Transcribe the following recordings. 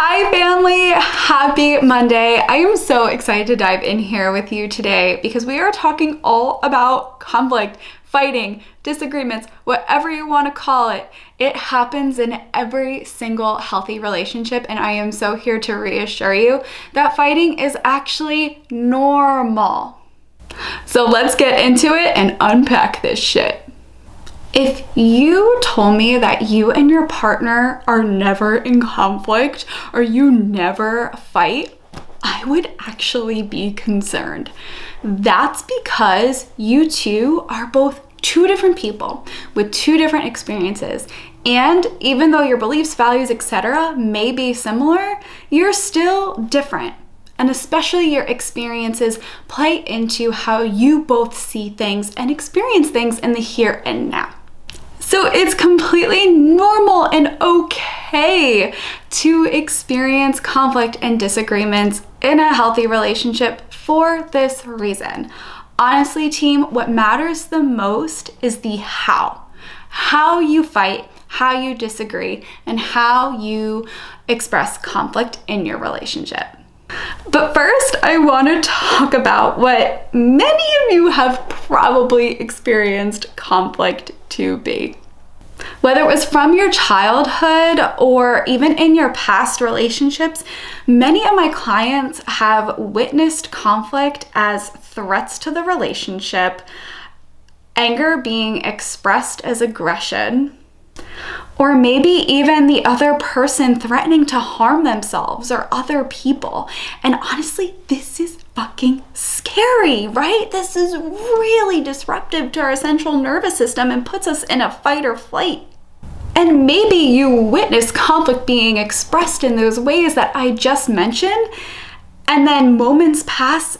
Hi family, happy Monday. I am so excited to dive in here with you today because we are talking all about conflict, fighting, disagreements, whatever you want to call it. It happens in every single healthy relationship, and I am so here to reassure you that fighting is actually normal. So let's get into it and unpack this shit. If you told me that you and your partner are never in conflict or you never fight, I would actually be concerned. That's because you two are both two different people with two different experiences. And even though your beliefs, values, etc. may be similar, you're still different. And especially your experiences play into how you both see things and experience things in the here and now. So it's completely normal and okay to experience conflict and disagreements in a healthy relationship for this reason. Honestly, team, what matters the most is the how. How you fight, how you disagree, and how you express conflict in your relationship. But first, I want to talk about what many of you have probably experienced conflict to be. Whether it was from your childhood or even in your past relationships, many of my clients have witnessed conflict as threats to the relationship, anger being expressed as aggression, or maybe even the other person threatening to harm themselves or other people. And honestly, this is fucking scary, right? This is really disruptive to our central nervous system and puts us in a fight or flight. And maybe you witness conflict being expressed in those ways that I just mentioned, and then moments pass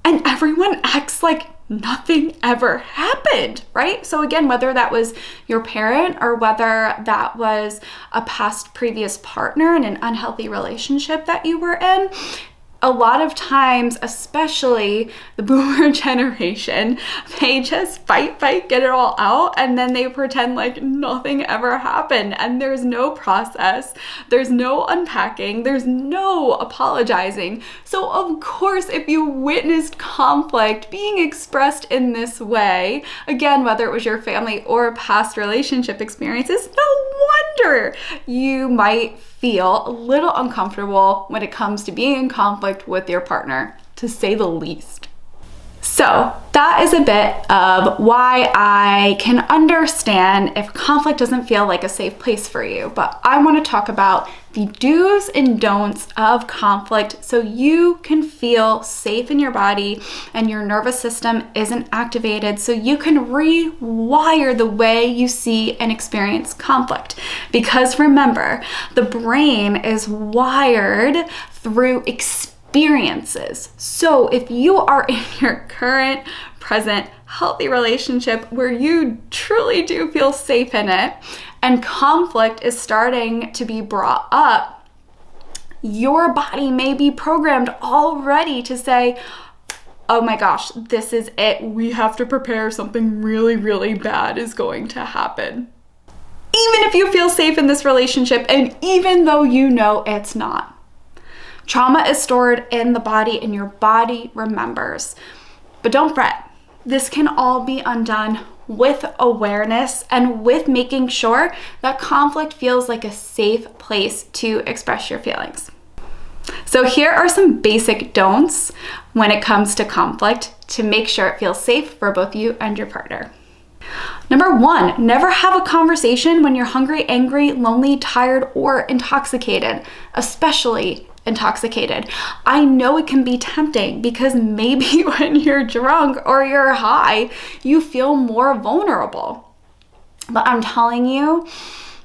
and everyone acts like nothing ever happened, right? So again, whether that was your parent or whether that was a past previous partner in an unhealthy relationship that you were in, a lot of times, especially the boomer generation, they just fight, get it all out, and then they pretend like nothing ever happened. And there's no process, there's no unpacking, there's no apologizing. So of course, if you witnessed conflict being expressed in this way, again, whether it was your family or past relationship experiences, no wonder you might feel a little uncomfortable when it comes to being in conflict with your partner, to say the least. So that is a bit of why I can understand if conflict doesn't feel like a safe place for you. But I want to talk about the do's and don'ts of conflict so you can feel safe in your body and your nervous system isn't activated, so you can rewire the way you see and experience conflict. Because remember, the brain is wired through experiences. So if you are in your current, present, healthy relationship where you truly do feel safe in it, and conflict is starting to be brought up, your body may be programmed already to say, oh my gosh, this is it. We have to prepare, something really, really bad is going to happen. Even if you feel safe in this relationship, and even though you know it's not. Trauma is stored in the body and your body remembers. But don't fret. This can all be undone with awareness and with making sure that conflict feels like a safe place to express your feelings. So here are some basic don'ts when it comes to conflict to make sure it feels safe for both you and your partner. Number 1, never have a conversation when you're hungry, angry, lonely, tired, or intoxicated, especially intoxicated. I know it can be tempting because maybe when you're drunk or you're high, you feel more vulnerable. But I'm telling you,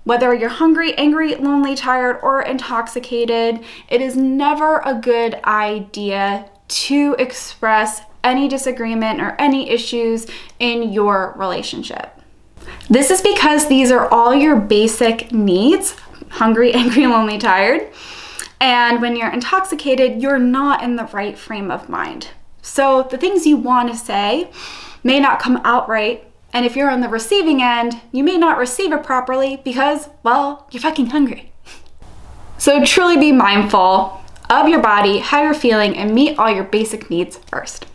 whether you're hungry, angry, lonely, tired, or intoxicated, it is never a good idea to express any disagreement or any issues in your relationship. This is because these are all your basic needs: hungry, angry, lonely, tired. And when you're intoxicated, you're not in the right frame of mind. So the things you want to say may not come out right. And if you're on the receiving end, you may not receive it properly because, well, you're fucking hungry. So truly be mindful of your body, how you're feeling, and meet all your basic needs first.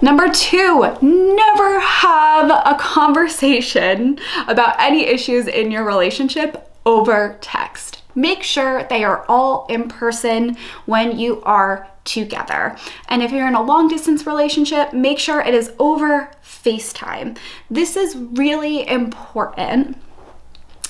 Number 2, never have a conversation about any issues in your relationship over text. Make sure they are all in person when you are together. And if you're in a long distance relationship, make sure it is over FaceTime. This is really important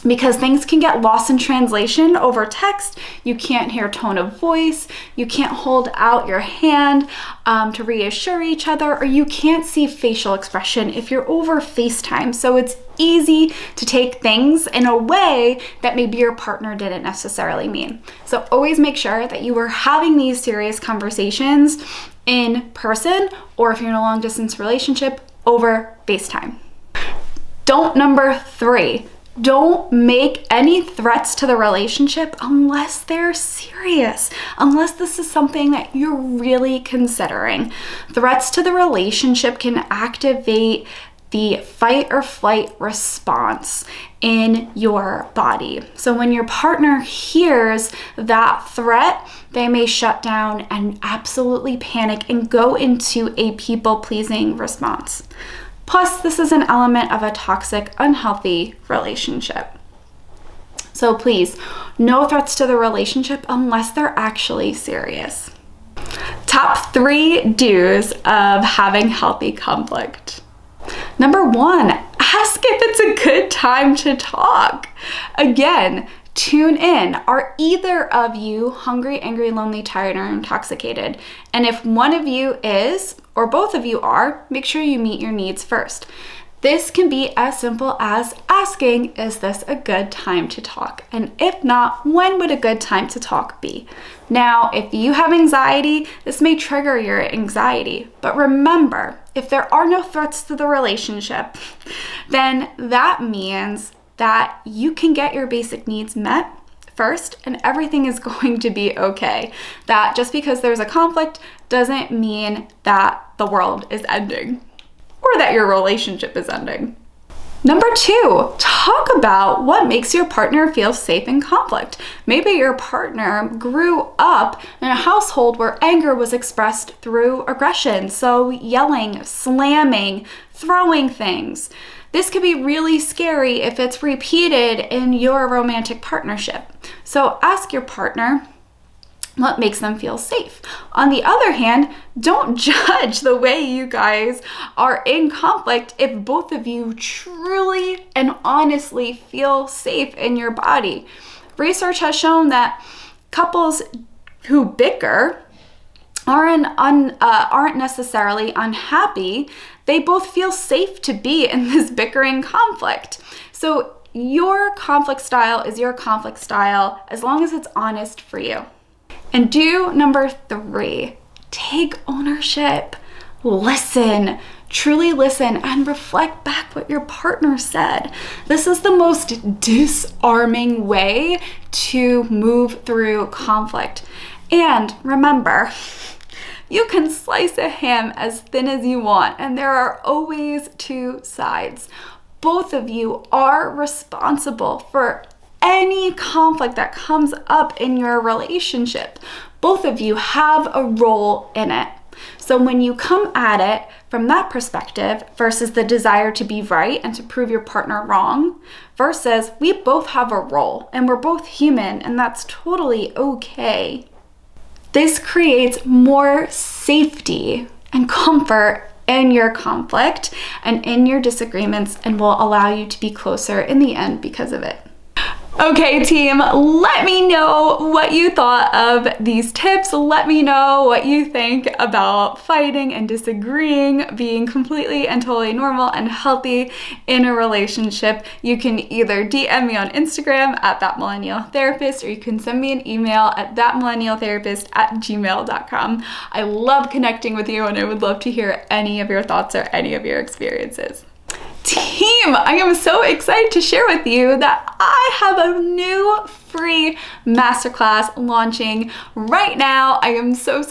because things can get lost in translation over text. You can't hear tone of voice, you can't hold out your hand to reassure each other, or you can't see facial expression if you're over FaceTime. So it's easy to take things in a way that maybe your partner didn't necessarily mean. So always make sure that you are having these serious conversations in person, or if you're in a long distance relationship, over FaceTime. Number 3, don't make any threats to the relationship unless they're serious, unless this is something that you're really considering. Threats to the relationship can activate the fight or flight response in your body. So when your partner hears that threat, they may shut down and absolutely panic and go into a people-pleasing response. Plus, this is an element of a toxic, unhealthy relationship. So please, no threats to the relationship unless they're actually serious. Top 3 do's of having healthy conflict. Number 1, ask if it's a good time to talk. Again, tune in. Are either of you hungry, angry, lonely, tired, or intoxicated? And if one of you is, or both of you are, make sure you meet your needs first. This can be as simple as asking, is this a good time to talk? And if not, when would a good time to talk be? Now, if you have anxiety, this may trigger your anxiety. But remember, if there are no threats to the relationship, then that means that you can get your basic needs met first and everything is going to be okay. That just because there's a conflict doesn't mean that the world is ending or that your relationship is ending. Number 2, talk about what makes your partner feel safe in conflict. Maybe your partner grew up in a household where anger was expressed through aggression, so yelling, slamming, throwing things. This could be really scary if it's repeated in your romantic partnership. So ask your partner what makes them feel safe. On the other hand, don't judge the way you guys are in conflict if both of you truly and honestly feel safe in your body. Research has shown that couples who bicker aren't necessarily unhappy. They both feel safe to be in this bickering conflict. So your conflict style is your conflict style as long as it's honest for you. And do number 3, take ownership. Listen, truly listen, and reflect back what your partner said. This is the most disarming way to move through conflict. And remember, you can slice a ham as thin as you want, and there are always 2 sides. Both of you are responsible for any conflict that comes up in your relationship. Both of you have a role in it. So when you come at it from that perspective versus the desire to be right and to prove your partner wrong, versus we both have a role and we're both human and that's totally okay. This creates more safety and comfort in your conflict and in your disagreements and will allow you to be closer in the end because of it. Okay, team, let me know what you thought of these tips. Let me know what you think about fighting and disagreeing being completely and totally normal and healthy in a relationship. You can either DM me on Instagram at thatmillennialtherapist, or you can send me an email at thatmillennialtherapist@gmail.com. I love connecting with you and I would love to hear any of your thoughts or any of your experiences. Team, I am so excited to share with you that I have a new free masterclass launching right now. I am so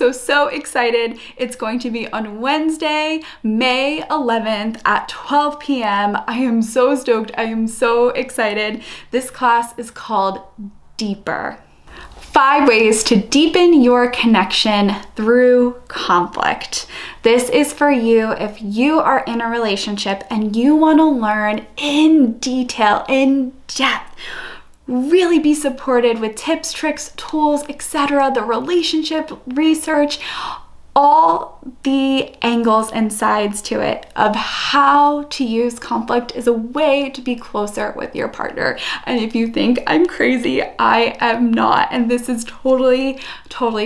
excited. It's going to be on Wednesday, May 11th at 12 p.m. I am so stoked. I am so excited. This class is called Deeper. 5 ways to deepen your connection through conflict. This is for you if you are in a relationship and you want to learn in detail, in depth, really be supported with tips, tricks, tools, etc., the relationship research, all the angles and sides to it of how to use conflict as a way to be closer with your partner. And if you think I'm crazy, I am not. And this is totally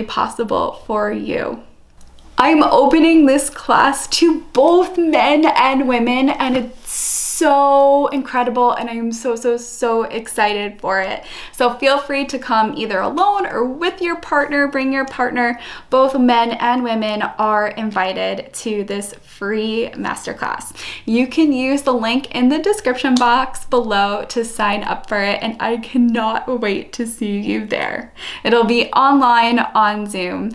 possible for you. I'm opening this class to both men and women, and it's so incredible, and I am so excited for it. So feel free to come either alone or with your partner. Bring your partner. Both men and women are invited to this free masterclass. You can use the link in the description box below to sign up for it, and I cannot wait to see you there. It'll be online on Zoom,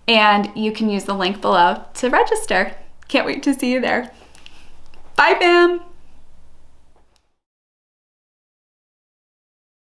and you can use the link below to register. Can't wait to see you there. Bye, fam!